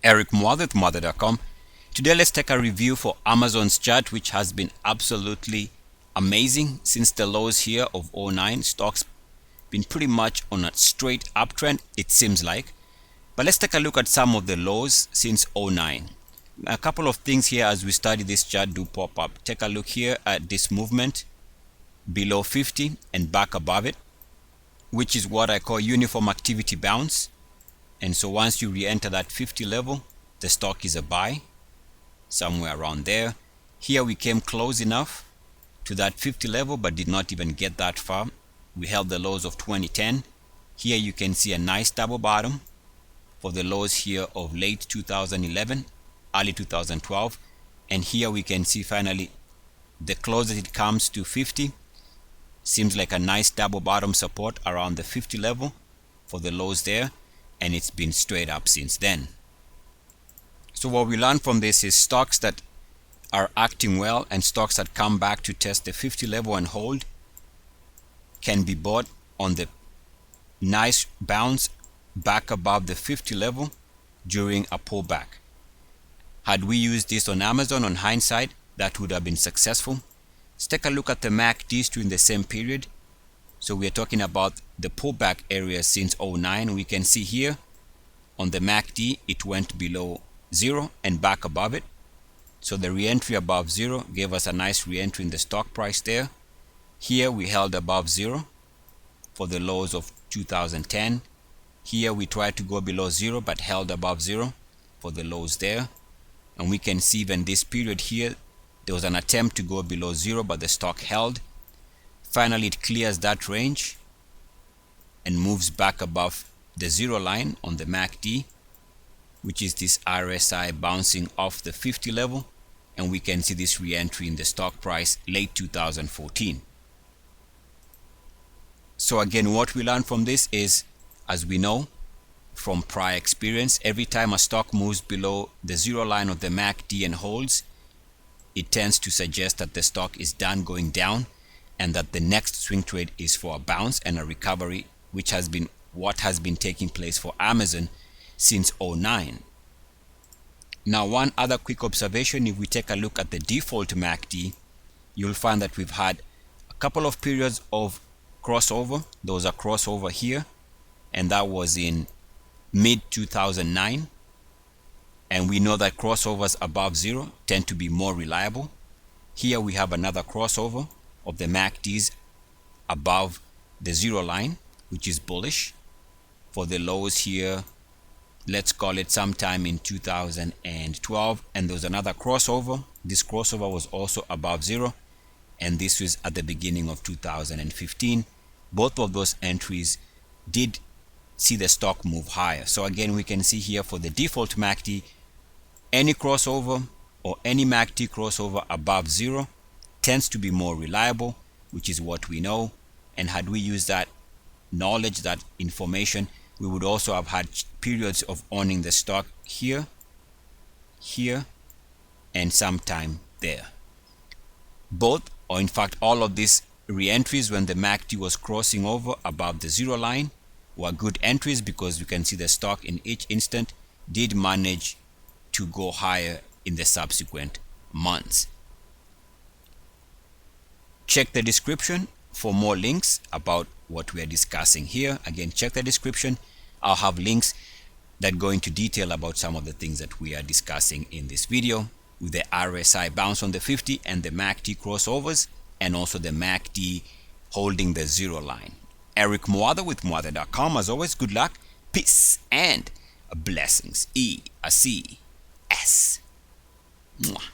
Eric Mwathe with Mwathe.com. Today let's take a review for Amazon's chart, which has been absolutely amazing since the lows here of 09. Stocks been pretty much on a straight uptrend, it seems like. But let's take a look at some of the lows since 09. A couple of things here as we study this chart do pop up. Take a look here at this movement below 50 and back above it, which is what I call uniform activity bounce. And so once you re-enter that 50 level, the stock is a buy somewhere around there. Here we came close enough to that 50 level but did not even get that far. We held the lows of 2010. Here you can see a nice double bottom for the lows here of late 2011, early 2012. And here we can see finally the closer it comes to 50, seems like a nice double bottom support around the 50 level for the lows there. And it's been straight up since then. So what we learn from this is stocks that are acting well and stocks that come back to test the 50 level and hold can be bought on the nice bounce back above the 50 level during a pullback. Had we used this on Amazon, on hindsight, that would have been successful. Let's take a look at the MACDs during the same period. So we are talking about the pullback area since 09. We can see here on the MACD it went below 0 and back above it. So the re-entry above 0 gave us a nice re-entry in the stock price there. Here we held above 0 for the lows of 2010. Here we tried to go below 0 but held above 0 for the lows there. And we can see even this period here there was an attempt to go below 0 but the stock held. Finally, it clears that range and moves back above the 0 line on the MACD, which is this RSI bouncing off the 50 level. And we can see this re-entry in the stock price late 2014. So again, what we learn from this is, as we know from prior experience, every time a stock moves below the 0 line of the MACD and holds, it tends to suggest that the stock is done going down, and that the next swing trade is for a bounce and a recovery, which has been what has been taking place for Amazon since 09. Now, one other quick observation, if we take a look at the default MACD, you'll find that we've had a couple of periods of crossover. There was a crossover here, and that was in mid-2009. And we know that crossovers above 0 tend to be more reliable. Here we have another crossover of the MACDs above the 0 line, which is bullish for the lows here. Let's call it sometime in 2012, and there was another crossover. This crossover was also above 0, and this was at the beginning of 2015. Both of those entries did see the stock move higher. So again, we can see here for the default MACD, any crossover or any MACD crossover above 0 tends to be more reliable, which is what we know. And had we used that knowledge, that information, we would also have had periods of owning the stock here, here, and sometime there. Both, or in fact all of these re-entries when the MACD was crossing over above the 0 line were good entries, because we can see the stock in each instant did manage to go higher in the subsequent months. Check the description for more links about what we are discussing here. Again, check the description. I'll have links that go into detail about some of the things that we are discussing in this video, with the RSI bounce on the 50 and the MACD crossovers, and also the MACD holding the 0 line. Eric Mwathe with Mwathe.com. As always, good luck, peace, and blessings. EACS. Mwah.